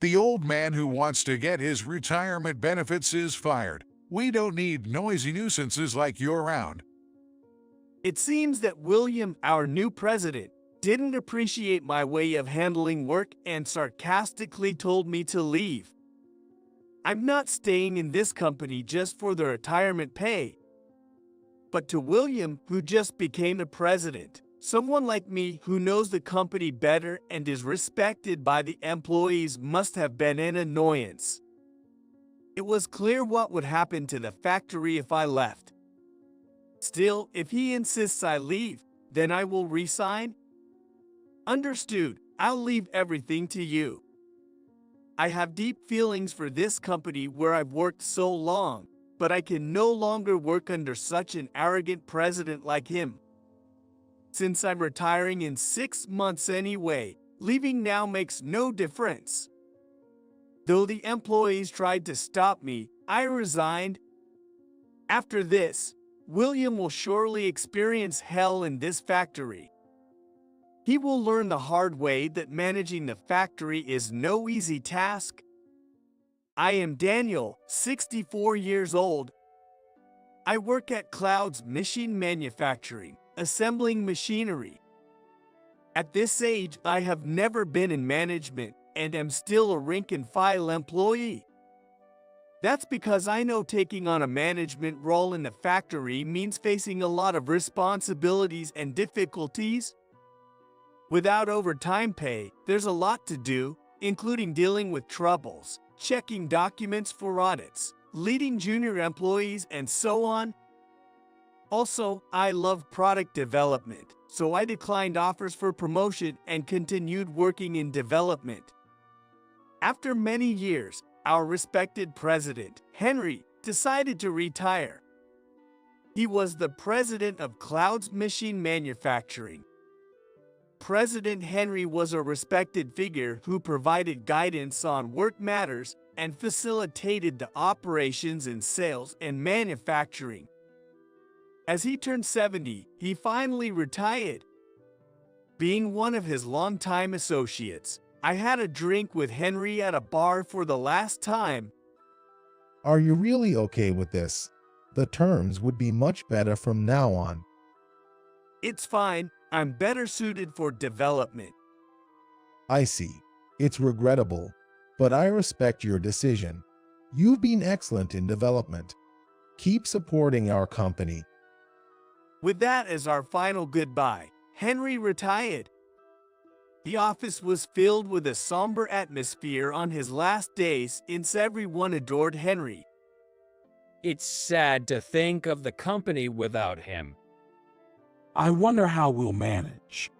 The old man who wants to get his retirement benefits is fired. We don't need noisy nuisances like you around. It seems that William, our new president, didn't appreciate my way of handling work and sarcastically told me to leave. I'm not staying in this company just for the retirement pay. But to William, who just became the president, someone like me who knows the company better and is respected by the employees must have been an annoyance. It was clear what would happen to the factory if I left. Still, if he insists I leave, then I will resign. Understood, I'll leave everything to you. I have deep feelings for this company where I've worked so long, but I can no longer work under such an arrogant president like him. Since I'm retiring in 6 months anyway, leaving now makes no difference. Though the employees tried to stop me, I resigned. After this, William will surely experience hell in this factory. He will learn the hard way that managing the factory is no easy task. I am Daniel, 64 years old. I work at Cloud's Machine Manufacturing, assembling machinery. At this age, I have never been in management and am still a rank-and-file employee. That's because I know taking on a management role in the factory means facing a lot of responsibilities and difficulties. Without overtime pay, there's a lot to do, including dealing with troubles, checking documents for audits, leading junior employees, and so on. Also, I love product development, so I declined offers for promotion and continued working in development. After many years, our respected president, Henry, decided to retire. He was the president of Cloud's Machine Manufacturing. President Henry was a respected figure who provided guidance on work matters and facilitated the operations in sales and manufacturing. As he turned 70, he finally retired. Being one of his longtime associates, I had a drink with Henry at a bar for the last time. Are you really okay with this? The terms would be much better from now on. It's fine, I'm better suited for development. I see. It's regrettable, but I respect your decision. You've been excellent in development. Keep supporting our company. With that as our final goodbye, Henry retired. The office was filled with a somber atmosphere on his last days since everyone adored Henry. It's sad to think of the company without him. I wonder how we'll manage.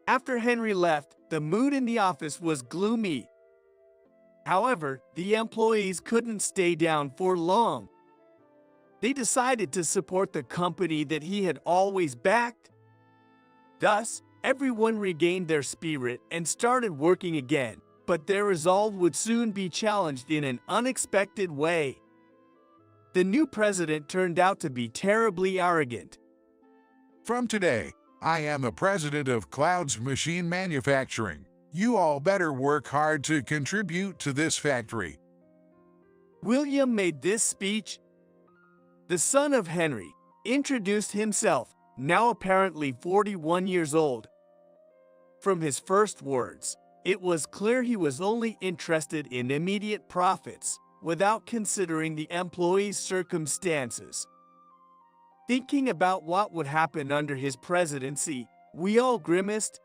After Henry left, the mood in the office was gloomy. However, the employees couldn't stay down for long. They decided to support the company that he had always backed. Thus, everyone regained their spirit and started working again, but their resolve would soon be challenged in an unexpected way. The new president turned out to be terribly arrogant. From today, I am the president of Cloud's Machine Manufacturing. You all better work hard to contribute to this factory. William made this speech. The son of Henry introduced himself, now apparently 41 years old. From his first words, it was clear he was only interested in immediate profits, without considering the employees' circumstances. Thinking about what would happen under his presidency, we all grimaced.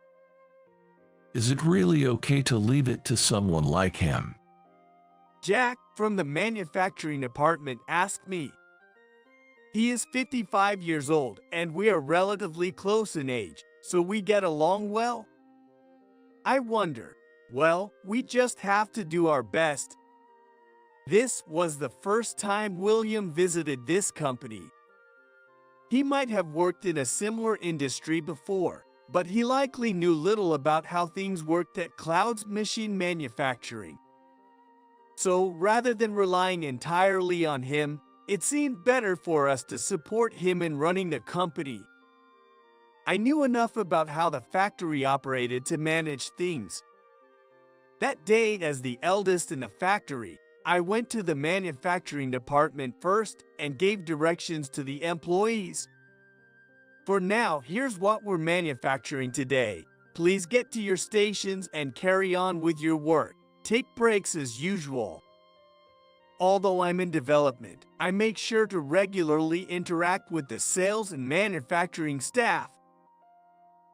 Is it really okay to leave it to someone like him? Jack, from the manufacturing department, asked me. He is 55 years old, and we are relatively close in age, so we get along well. I wonder. Well, we just have to do our best. This was the first time William visited this company. He might have worked in a similar industry before, but he likely knew little about how things worked at Cloud's Machine Manufacturing. So, rather than relying entirely on him, it seemed better for us to support him in running the company. I knew enough about how the factory operated to manage things. That day, as the eldest in the factory, I went to the manufacturing department first and gave directions to the employees. For now, here's what we're manufacturing today. Please get to your stations and carry on with your work. Take breaks as usual. Although I'm in development, I make sure to regularly interact with the sales and manufacturing staff.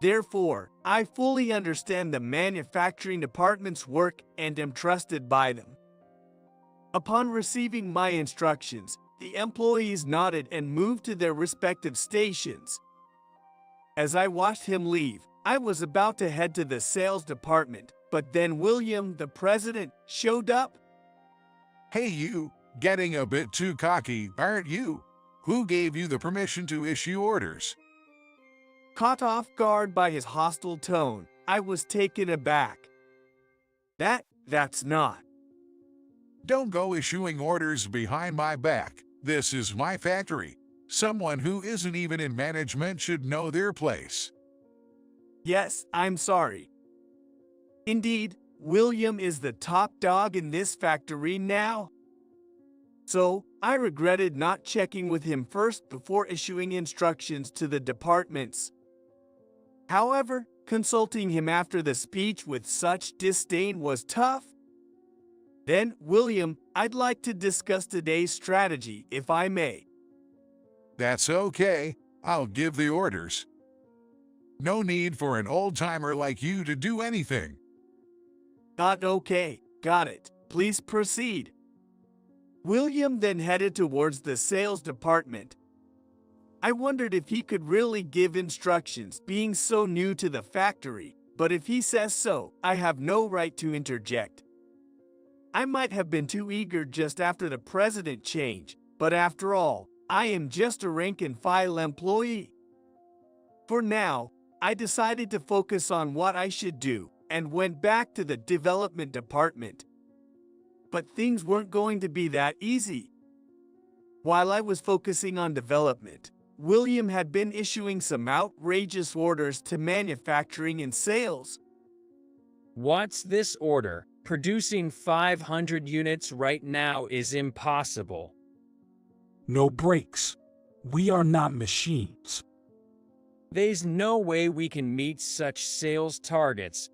Therefore, I fully understand the manufacturing department's work and am trusted by them. Upon receiving my instructions, the employees nodded and moved to their respective stations. As I watched him leave, I was about to head to the sales department, but then William, the president, showed up. Hey you, getting a bit too cocky, aren't you? Who gave you the permission to issue orders? Caught off guard by his hostile tone, I was taken aback. That's not. Don't go issuing orders behind my back. This is my factory. Someone who isn't even in management should know their place. Yes, I'm sorry. Indeed, William is the top dog in this factory now. So, I regretted not checking with him first before issuing instructions to the departments. However, consulting him after the speech with such disdain was tough. Then, William, I'd like to discuss today's strategy, if I may. That's okay. I'll give the orders. No need for an old-timer like you to do anything. Okay, got it. Please proceed. William then headed towards the sales department. I wondered if he could really give instructions, being so new to the factory, but if he says so, I have no right to interject. I might have been too eager just after the president change, but after all, I am just a rank-and-file employee. For now, I decided to focus on what I should do and went back to the development department. But things weren't going to be that easy. While I was focusing on development, William had been issuing some outrageous orders to manufacturing and sales. What's this order? Producing 500 units right now is impossible. No breaks. We are not machines. There's no way we can meet such sales targets.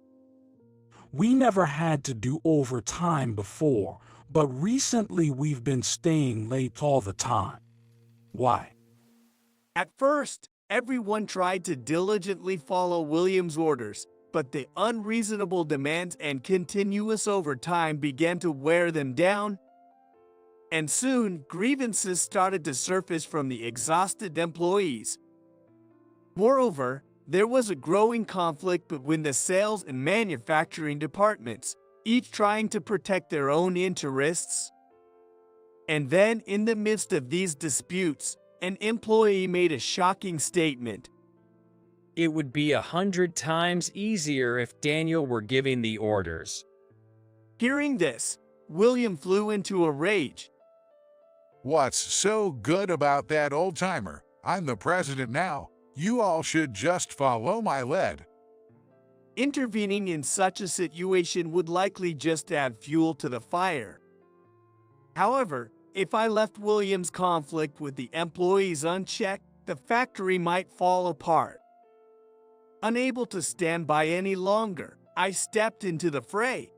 We never had to do overtime before, but recently we've been staying late all the time. Why? At first, everyone tried to diligently follow William's orders, but the unreasonable demands and continuous overtime began to wear them down. And soon, grievances started to surface from the exhausted employees. Moreover, there was a growing conflict between the sales and manufacturing departments, each trying to protect their own interests. And then, in the midst of these disputes, an employee made a shocking statement. It would be 100 times easier if Daniel were giving the orders. Hearing this, William flew into a rage. What's so good about that old-timer? I'm the president now. You all should just follow my lead. Intervening in such a situation would likely just add fuel to the fire. However, if I left William's conflict with the employees unchecked, the factory might fall apart. Unable to stand by any longer, I stepped into the fray.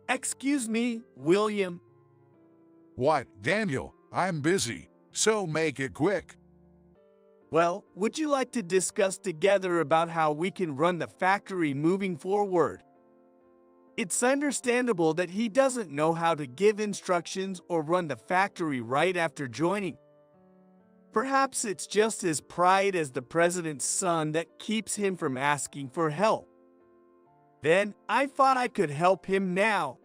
Excuse me, William. What, Daniel? I'm busy, so make it quick. Well, would you like to discuss together about how we can run the factory moving forward? It's understandable that he doesn't know how to give instructions or run the factory right after joining. Perhaps it's just his pride as the president's son that keeps him from asking for help. Then, I thought I could help him now.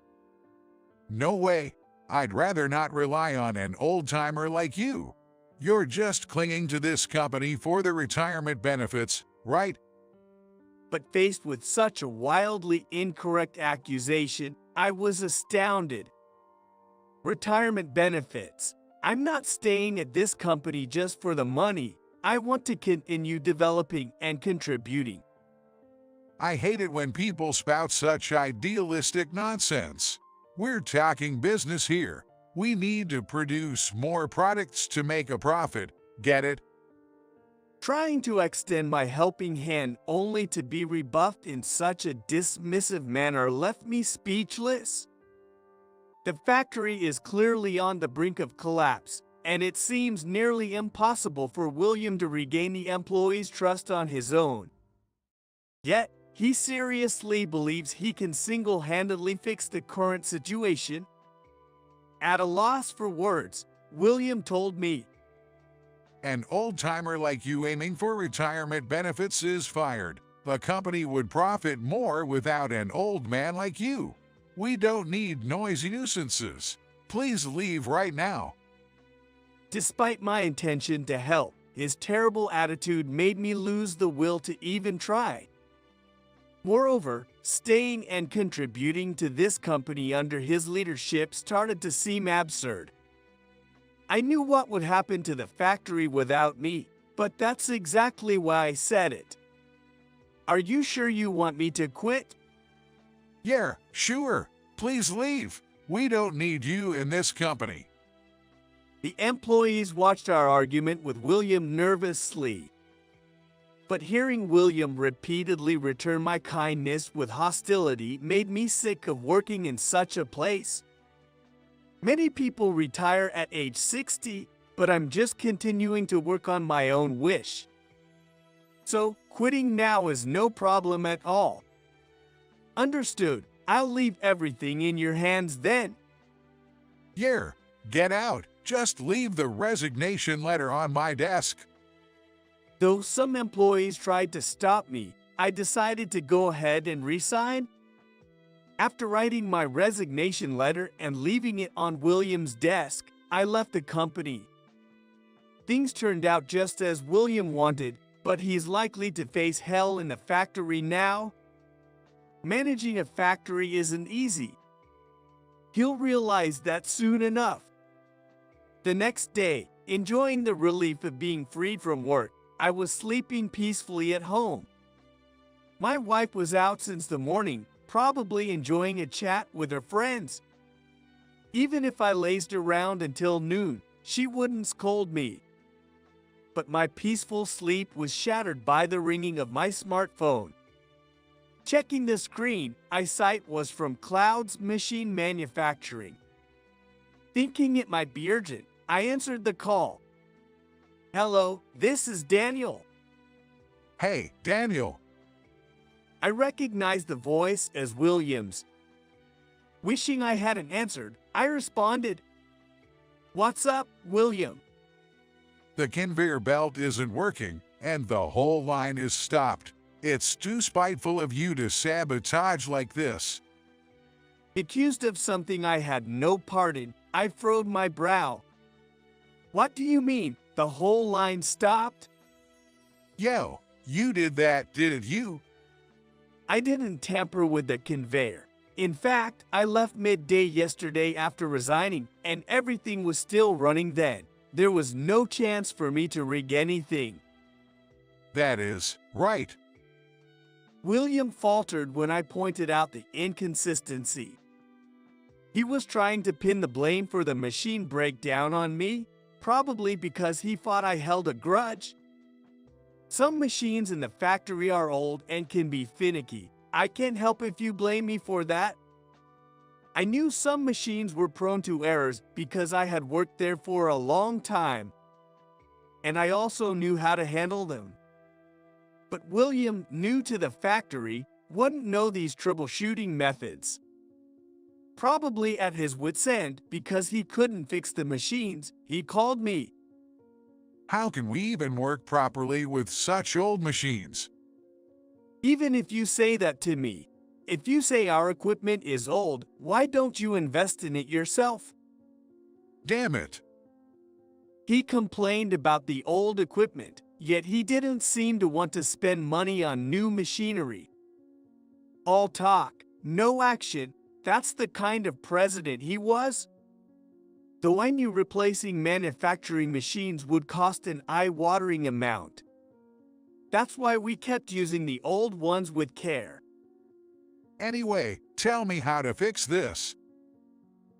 No way. I'd rather not rely on an old-timer like you. You're just clinging to this company for the retirement benefits, right? But faced with such a wildly incorrect accusation, I was astounded. Retirement benefits. I'm not staying at this company just for the money. I want to continue developing and contributing. I hate it when people spout such idealistic nonsense. We're talking business here. We need to produce more products to make a profit. Get it? Trying to extend my helping hand only to be rebuffed in such a dismissive manner left me speechless. The factory is clearly on the brink of collapse, and it seems nearly impossible for William to regain the employees' trust on his own. Yet, he seriously believes he can single-handedly fix the current situation. At a loss for words, William told me, An old-timer like you aiming for retirement benefits is fired. The company would profit more without an old man like you. We don't need noisy nuisances. Please leave right now. Despite my intention to help, his terrible attitude made me lose the will to even try. Moreover, staying and contributing to this company under his leadership started to seem absurd. I knew what would happen to the factory without me, but that's exactly why I said it. Are you sure you want me to quit? Yeah, sure. Please leave. We don't need you in this company. The employees watched our argument with William nervously. But hearing William repeatedly return my kindness with hostility made me sick of working in such a place. Many people retire at age 60, but I'm just continuing to work on my own wish. So, quitting now is no problem at all. Understood. I'll leave everything in your hands then. Yeah, get out. Just leave the resignation letter on my desk. Though some employees tried to stop me, I decided to go ahead and resign. After writing my resignation letter and leaving it on William's desk, I left the company. Things turned out just as William wanted, but he's likely to face hell in the factory now. Managing a factory isn't easy. He'll realize that soon enough. The next day, enjoying the relief of being freed from work, I was sleeping peacefully at home. My wife was out since the morning, probably enjoying a chat with her friends. Even if I lazed around until noon, she wouldn't scold me. But my peaceful sleep was shattered by the ringing of my smartphone. Checking the screen, eyesight was from Cloud's Machine Manufacturing. Thinking it might be urgent, I answered the call. Hello, this is Daniel. Hey, Daniel. I recognized the voice as William's. Wishing I hadn't answered, I responded, "What's up, William?" The conveyor belt isn't working, and the whole line is stopped. It's too spiteful of you to sabotage like this. Accused of something I had no part in, I furrowed my brow. What do you mean, the whole line stopped? Yo, you did that, didn't you? I didn't tamper with the conveyor. In fact, I left midday yesterday after resigning, and everything was still running then. There was no chance for me to rig anything. That is right. William faltered when I pointed out the inconsistency. He was trying to pin the blame for the machine breakdown on me, probably because he thought I held a grudge. Some machines in the factory are old and can be finicky. I can't help if you blame me for that. I knew some machines were prone to errors because I had worked there for a long time, and I also knew how to handle them. But William, new to the factory, wouldn't know these troubleshooting methods. Probably at his wit's end because he couldn't fix the machines, he called me. How can we even work properly with such old machines? Even if you say that to me, if you say our equipment is old, why don't you invest in it yourself? Damn it. He complained about the old equipment, yet he didn't seem to want to spend money on new machinery. All talk, no action, that's the kind of president he was. Though I knew replacing manufacturing machines would cost an eye-watering amount. That's why we kept using the old ones with care. Anyway, tell me how to fix this.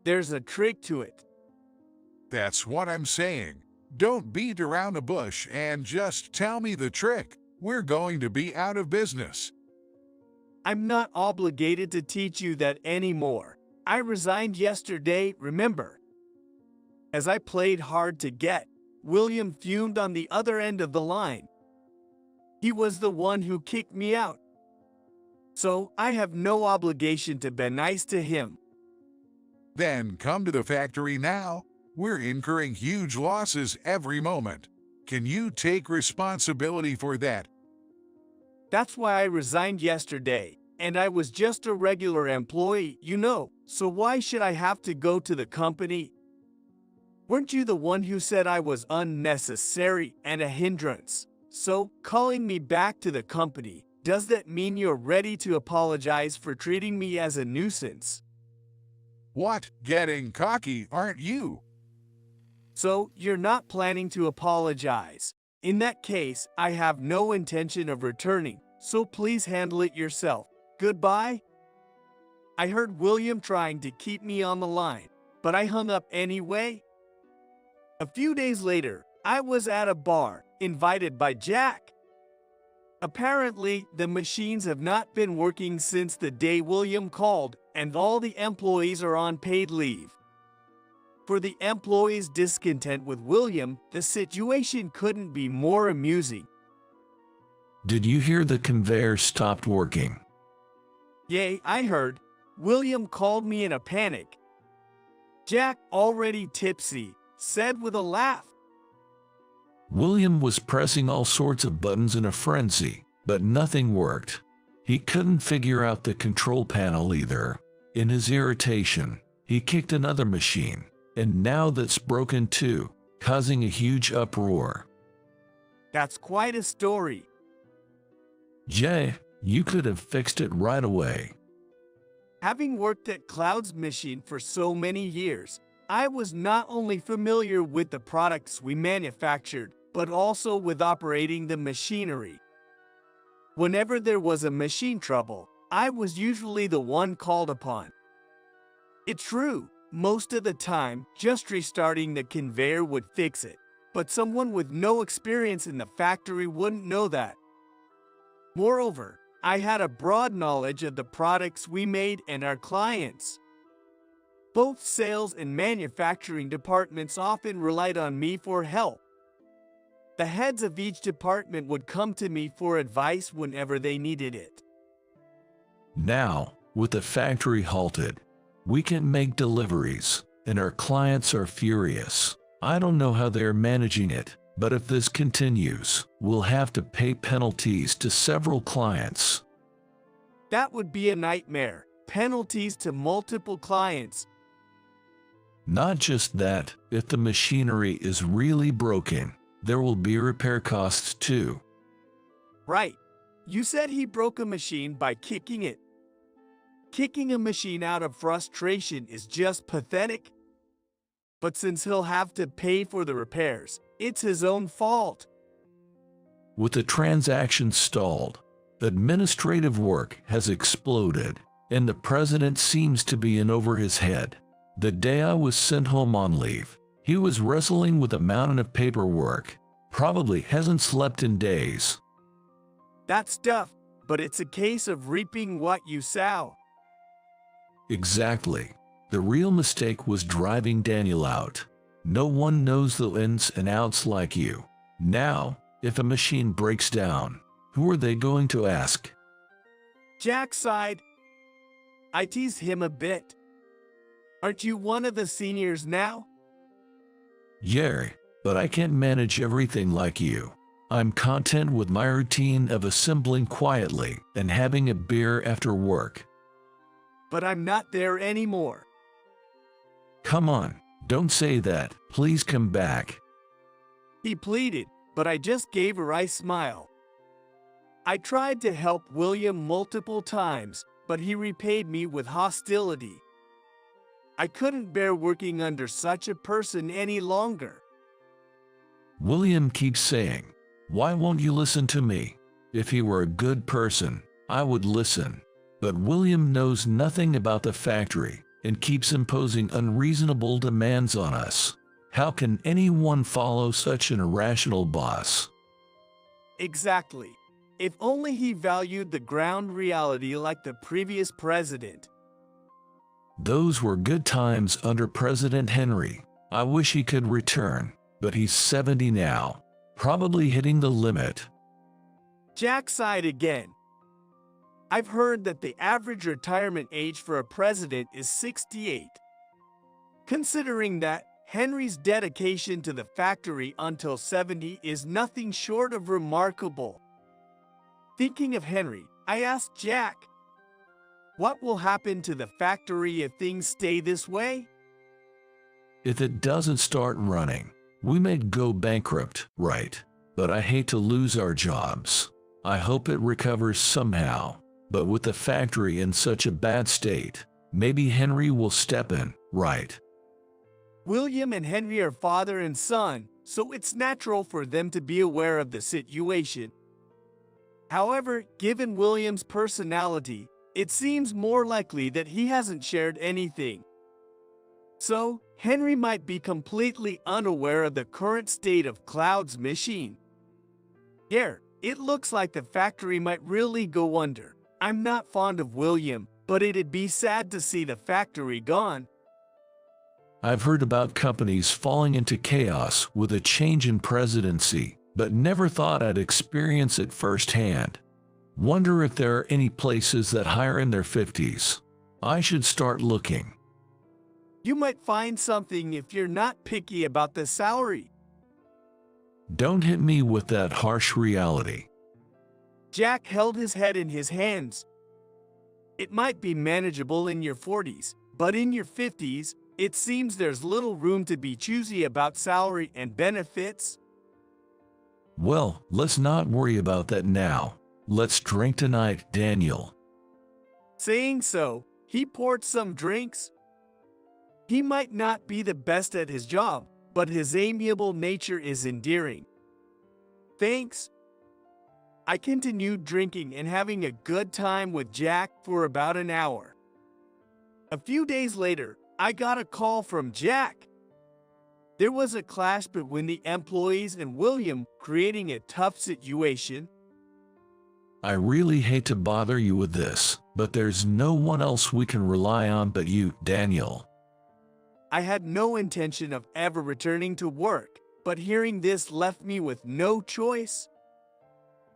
There's a trick to it. That's what I'm saying. Don't beat around the bush and just tell me the trick. We're going to be out of business. I'm not obligated to teach you that anymore. I resigned yesterday, remember? As I played hard to get, William fumed on the other end of the line. He was the one who kicked me out. So I have no obligation to be nice to him. Then come to the factory now. We're incurring huge losses every moment. Can you take responsibility for that? That's why I resigned yesterday, and I was just a regular employee, you know, so why should I have to go to the company? Weren't you the one who said I was unnecessary and a hindrance? So, calling me back to the company, does that mean you're ready to apologize for treating me as a nuisance? What? Getting cocky, aren't you? So, you're not planning to apologize. In that case, I have no intention of returning, so please handle it yourself. Goodbye. I heard William trying to keep me on the line, but I hung up anyway. A few days later, I was at a bar, invited by Jack. Apparently, the machines have not been working since the day William called, and all the employees are on paid leave. For the employees' discontent with William, the situation couldn't be more amusing. Did you hear the conveyor stopped working? Yay, I heard. William called me in a panic. Jack, already tipsy, said with a laugh. William was pressing all sorts of buttons in a frenzy, but nothing worked. He couldn't figure out the control panel either. In his irritation, he kicked another machine, and now that's broken too, causing a huge uproar. That's quite a story. Jay, you could have fixed it right away. Having worked at Cloud's machine for so many years, I was not only familiar with the products we manufactured, but also with operating the machinery. Whenever there was a machine trouble, I was usually the one called upon. It's true, most of the time, just restarting the conveyor would fix it, but someone with no experience in the factory wouldn't know that. Moreover, I had a broad knowledge of the products we made and our clients. Both sales and manufacturing departments often relied on me for help. The heads of each department would come to me for advice whenever they needed it. Now, with the factory halted, we can't make deliveries, and our clients are furious. I don't know how they're managing it, but if this continues, we'll have to pay penalties to several clients. That would be a nightmare. Penalties to multiple clients. Not just that, if the machinery is really broken, there will be repair costs too. Right. You said he broke a machine by kicking it. Kicking a machine out of frustration is just pathetic. But since he'll have to pay for the repairs, it's his own fault. With the transaction stalled, administrative work has exploded, and the president seems to be in over his head. The day I was sent home on leave, he was wrestling with a mountain of paperwork. Probably hasn't slept in days. That's tough, but it's a case of reaping what you sow. Exactly. The real mistake was driving Daniel out. No one knows the ins and outs like you. Now, if a machine breaks down, who are they going to ask? Jack sighed. I teased him a bit. Aren't you one of the seniors now? Yeah, but I can't manage everything like you. I'm content with my routine of assembling quietly and having a beer after work. But I'm not there anymore. Come on, don't say that. Please come back. He pleaded, but I just gave a wry smile. I tried to help William multiple times, but he repaid me with hostility. I couldn't bear working under such a person any longer. William keeps saying, Why won't you listen to me? If he were a good person, I would listen. But William knows nothing about the factory and keeps imposing unreasonable demands on us. How can anyone follow such an irrational boss? Exactly. If only he valued the ground reality like the previous president. Those were good times under President Henry. I wish he could return, but he's 70 now, probably hitting the limit. Jack sighed again. I've heard that the average retirement age for a president is 68. Considering that, Henry's dedication to the factory until 70 is nothing short of remarkable. Thinking of Henry, I asked Jack, what will happen to the factory if things stay this way? If it doesn't start running, we may go bankrupt, right? But I hate to lose our jobs. I hope it recovers somehow. But with the factory in such a bad state, maybe Henry will step in, right? William and Henry are father and son, so it's natural for them to be aware of the situation. However, given William's personality, it seems more likely that he hasn't shared anything. So, Henry might be completely unaware of the current state of Cloud's machine. Here, it looks like the factory might really go under. I'm not fond of William, but it'd be sad to see the factory gone. I've heard about companies falling into chaos with a change in presidency, but never thought I'd experience it firsthand. Wonder if there are any places that hire in their 50s. I should start looking. You might find something if you're not picky about the salary. Don't hit me with that harsh reality. Jack held his head in his hands. It might be manageable in your 40s, but in your 50s, it seems there's little room to be choosy about salary and benefits. Well, let's not worry about that now. Let's drink tonight, Daniel. Saying so, he poured some drinks. He might not be the best at his job, but his amiable nature is endearing. Thanks. I continued drinking and having a good time with Jack for about an hour. A few days later, I got a call from Jack. There was a clash between the employees and William, creating a tough situation. I really hate to bother you with this, but there's no one else we can rely on but you, Daniel. I had no intention of ever returning to work, but hearing this left me with no choice.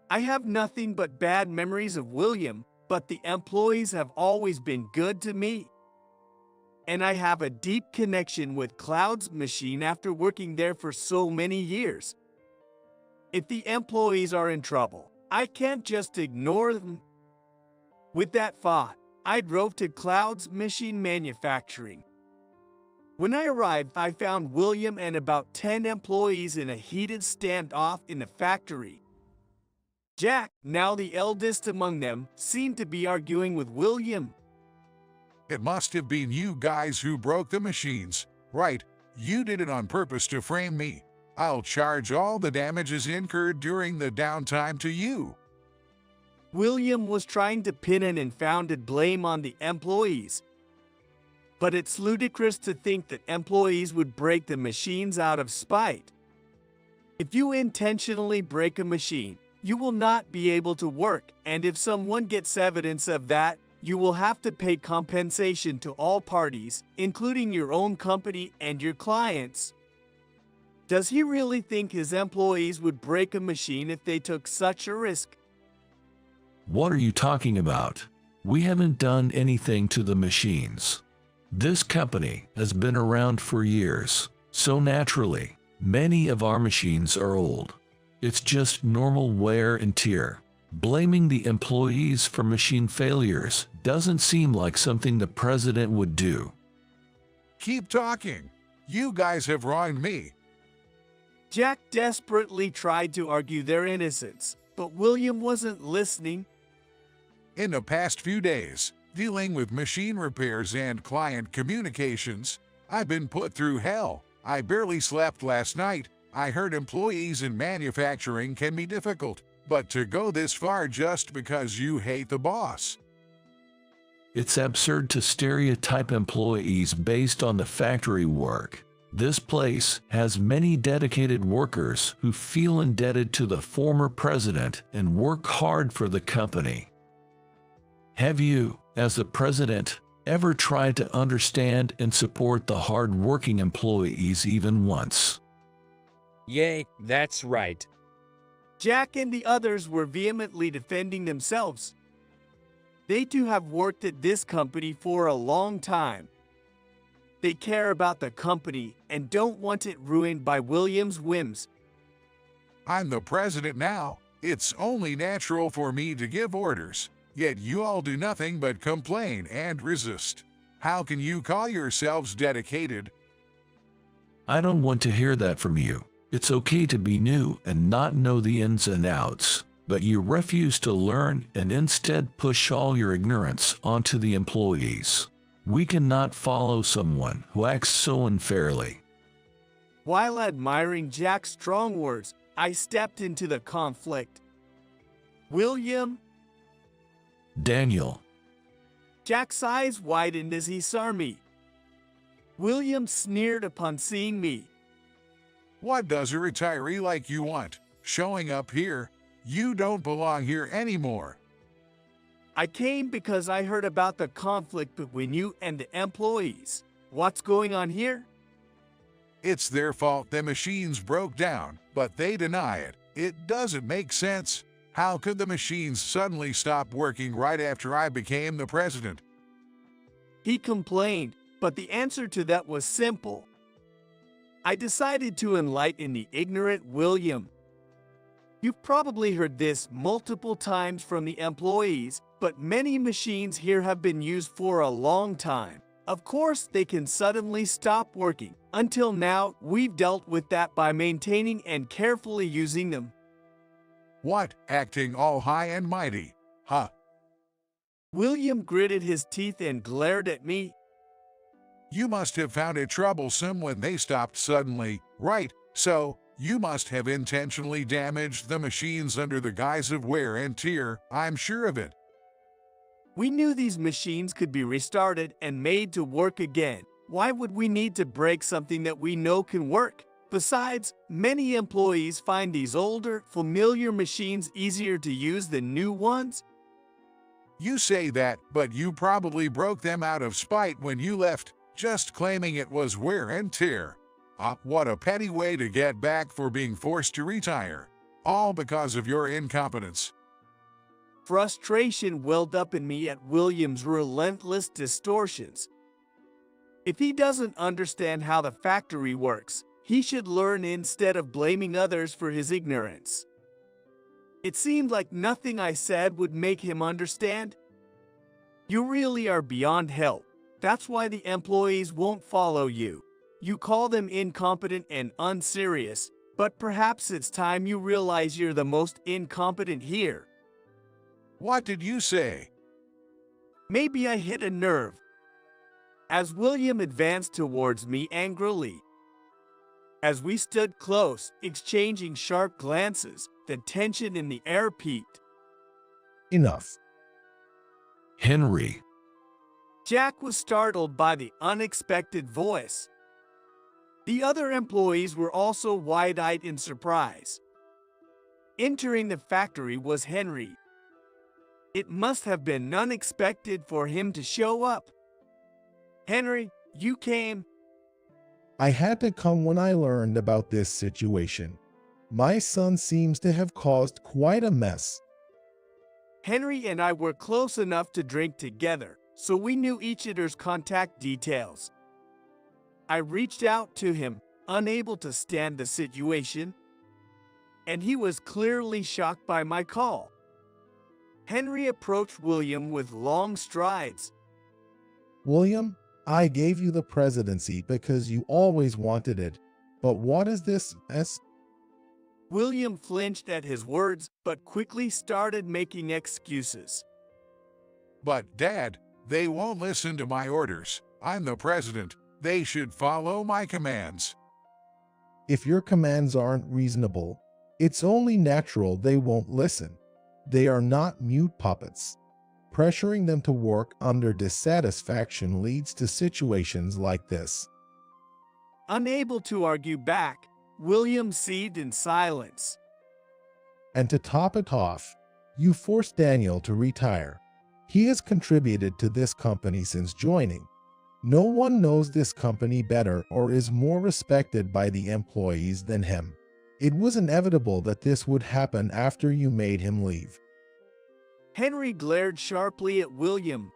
I have nothing but bad memories of William, but the employees have always been good to me. And I have a deep connection with Cloud's machine after working there for so many years. If the employees are in trouble, I can't just ignore them. With that thought, I drove to Cloud's machine manufacturing. When I arrived, I found William and about 10 employees in a heated standoff in the factory. Jack, now the eldest among them, seemed to be arguing with William. It must have been you guys who broke the machines, right? You did it on purpose to frame me. I'll charge all the damages incurred during the downtime to you. William was trying to pin an unfounded blame on the employees. But it's ludicrous to think that employees would break the machines out of spite. If you intentionally break a machine, you will not be able to work, and if someone gets evidence of that, you will have to pay compensation to all parties, including your own company and your clients. Does he really think his employees would break a machine if they took such a risk? What are you talking about? We haven't done anything to the machines. This company has been around for years, so naturally, many of our machines are old. It's just normal wear and tear. Blaming the employees for machine failures doesn't seem like something the president would do. Keep talking. You guys have wronged me. Jack desperately tried to argue their innocence, but William wasn't listening. In the past few days, dealing with machine repairs and client communications, I've been put through hell. I barely slept last night, I heard employees in manufacturing can be difficult, but to go this far just because you hate the boss. It's absurd to stereotype employees based on the factory work. This place has many dedicated workers who feel indebted to the former president and work hard for the company. Have you, as the president, ever tried to understand and support the hard-working employees even once? Yay, that's right. Jack and the others were vehemently defending themselves. They too have worked at this company for a long time. They care about the company and don't want it ruined by William's whims. I'm the president now. It's only natural for me to give orders. Yet you all do nothing but complain and resist. How can you call yourselves dedicated? I don't want to hear that from you. It's okay to be new and not know the ins and outs, but you refuse to learn and instead push all your ignorance onto the employees. We cannot follow someone who acts so unfairly. While admiring Jack's strong words, I stepped into the conflict. William? Daniel. Jack's eyes widened as he saw me. William sneered upon seeing me. What does a retiree like you want? Showing up here? You don't belong here anymore. I came because I heard about the conflict between you and the employees. What's going on here? It's their fault the machines broke down, but they deny it. It doesn't make sense. How could the machines suddenly stop working right after I became the president? He complained, but the answer to that was simple. I decided to enlighten the ignorant William. You've probably heard this multiple times from the employees, but many machines here have been used for a long time. Of course, they can suddenly stop working. Until now, we've dealt with that by maintaining and carefully using them. What? Acting all high and mighty? Huh? William gritted his teeth and glared at me. You must have found it troublesome when they stopped suddenly, right? So, you must have intentionally damaged the machines under the guise of wear and tear, I'm sure of it. We knew these machines could be restarted and made to work again. Why would we need to break something that we know can work? Besides, many employees find these older, familiar machines easier to use than new ones. You say that, but you probably broke them out of spite when you left, just claiming it was wear and tear. What a petty way to get back for being forced to retire. All because of your incompetence. Frustration welled up in me at William's relentless distortions. If he doesn't understand how the factory works, he should learn instead of blaming others for his ignorance. It seemed like nothing I said would make him understand. You really are beyond help. That's why the employees won't follow you. You call them incompetent and unserious, but perhaps it's time you realize you're the most incompetent here. What did you say? Maybe I hit a nerve. As William advanced towards me angrily. As we stood close, exchanging sharp glances, the tension in the air peaked. Enough. Henry. Jack was startled by the unexpected voice. The other employees were also wide-eyed in surprise. Entering the factory was Henry. It must have been unexpected for him to show up. Henry, you came. I had to come when I learned about this situation. My son seems to have caused quite a mess. Henry and I were close enough to drink together, so we knew each other's contact details. I reached out to him, unable to stand the situation, and he was clearly shocked by my call. Henry approached William with long strides. William, I gave you the presidency because you always wanted it. But what is this mess? William flinched at his words, but quickly started making excuses. But, Dad, they won't listen to my orders. I'm the president. They should follow my commands. If your commands aren't reasonable, it's only natural they won't listen. They are not mute puppets. Pressuring them to work under dissatisfaction leads to situations like this. Unable to argue back, William seethed in silence. And to top it off, you forced Daniel to retire. He has contributed to this company since joining. No one knows this company better or is more respected by the employees than him. It was inevitable that this would happen after you made him leave. Henry glared sharply at William.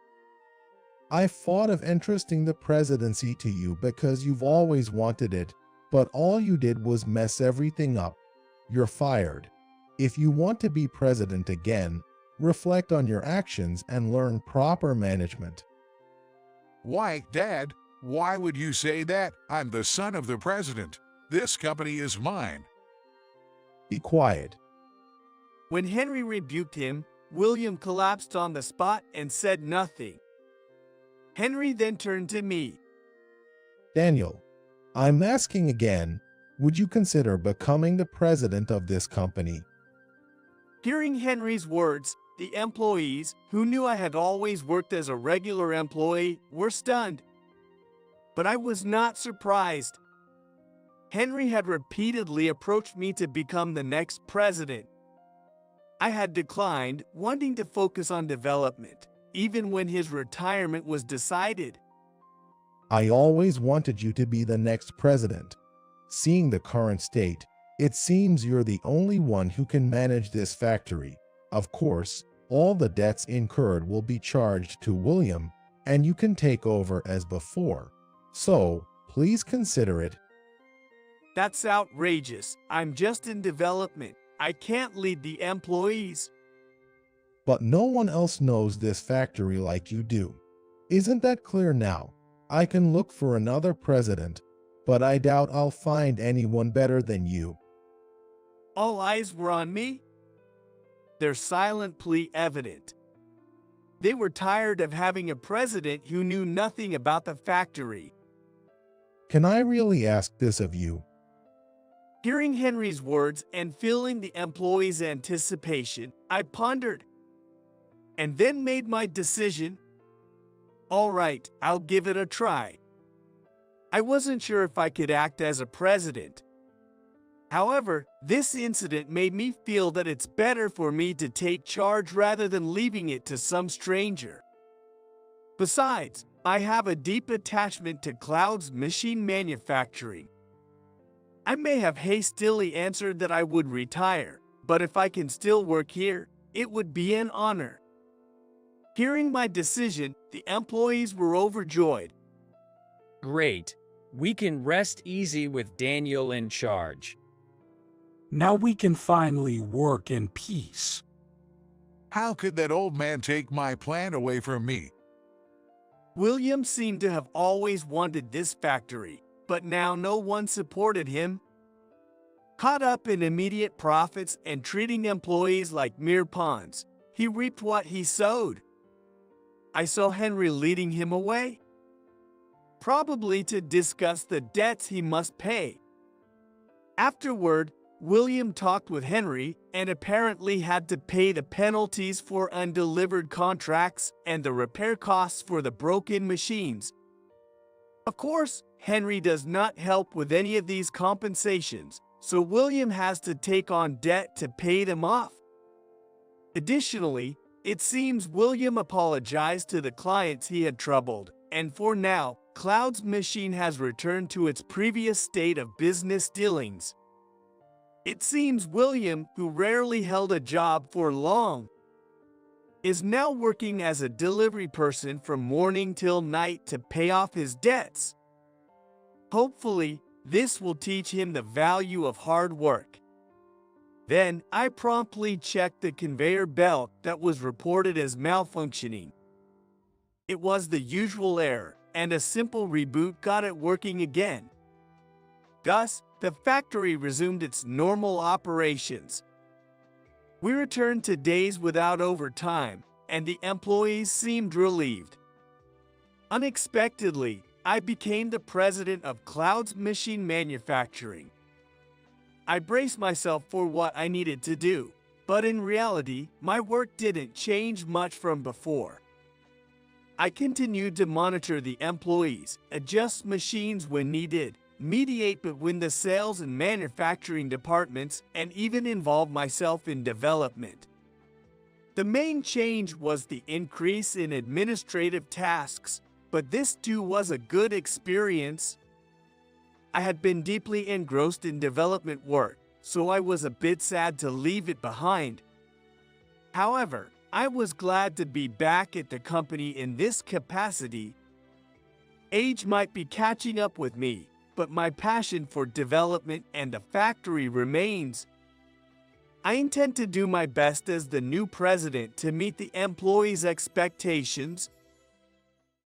I thought of entrusting the presidency to you because you've always wanted it, but all you did was mess everything up. You're fired. If you want to be president again, reflect on your actions and learn proper management. Why, Dad, why would you say that? I'm the son of the president. This company is mine. Be quiet. When Henry rebuked him, William collapsed on the spot and said nothing. Henry then turned to me. Daniel, I'm asking again, would you consider becoming the president of this company? Hearing Henry's words, the employees, who knew I had always worked as a regular employee, were stunned. But I was not surprised. Henry had repeatedly approached me to become the next president. I had declined, wanting to focus on development, even when his retirement was decided. I always wanted you to be the next president. Seeing the current state, it seems you're the only one who can manage this factory. Of course, all the debts incurred will be charged to William, and you can take over as before. So, please consider it. That's outrageous. I'm just in development. I can't lead the employees. But no one else knows this factory like you do. Isn't that clear now? I can look for another president, but I doubt I'll find anyone better than you. All eyes were on me, their silent plea evident. They were tired of having a president who knew nothing about the factory. Can I really ask this of you? Hearing Henry's words and feeling the employees' anticipation, I pondered and then made my decision. All right, I'll give it a try. I wasn't sure if I could act as a president. However, this incident made me feel that it's better for me to take charge rather than leaving it to some stranger. Besides, I have a deep attachment to Cloud's machine manufacturing. I may have hastily answered that I would retire, but if I can still work here, it would be an honor. Hearing my decision, the employees were overjoyed. Great. We can rest easy with Daniel in charge. Now we can finally work in peace. How could that old man take my plan away from me? William seemed to have always wanted this factory, but now no one supported him. Caught up in immediate profits and treating employees like mere pawns, he reaped what he sowed. I saw Henry leading him away, probably to discuss the debts he must pay. Afterward, William talked with Henry and apparently had to pay the penalties for undelivered contracts and the repair costs for the broken machines. Of course, Henry does not help with any of these compensations, so William has to take on debt to pay them off. Additionally, it seems William apologized to the clients he had troubled, and for now, Cloud's machine has returned to its previous state of business dealings. It seems William, who rarely held a job for long, is now working as a delivery person from morning till night to pay off his debts. Hopefully, this will teach him the value of hard work. Then, I promptly checked the conveyor belt that was reported as malfunctioning. It was the usual error, and a simple reboot got it working again. Thus, the factory resumed its normal operations. We returned to days without overtime, and the employees seemed relieved. Unexpectedly, I became the president of Cloud's Machine Manufacturing. I braced myself for what I needed to do, but in reality, my work didn't change much from before. I continued to monitor the employees, adjust machines when needed, mediate between the sales and manufacturing departments, and even involve myself in development. The main change was the increase in administrative tasks, but this too was a good experience. I had been deeply engrossed in development work, so I was a bit sad to leave it behind. However, I was glad to be back at the company in this capacity. Age might be catching up with me, but my passion for development and the factory remains. I intend to do my best as the new president to meet the employees' expectations,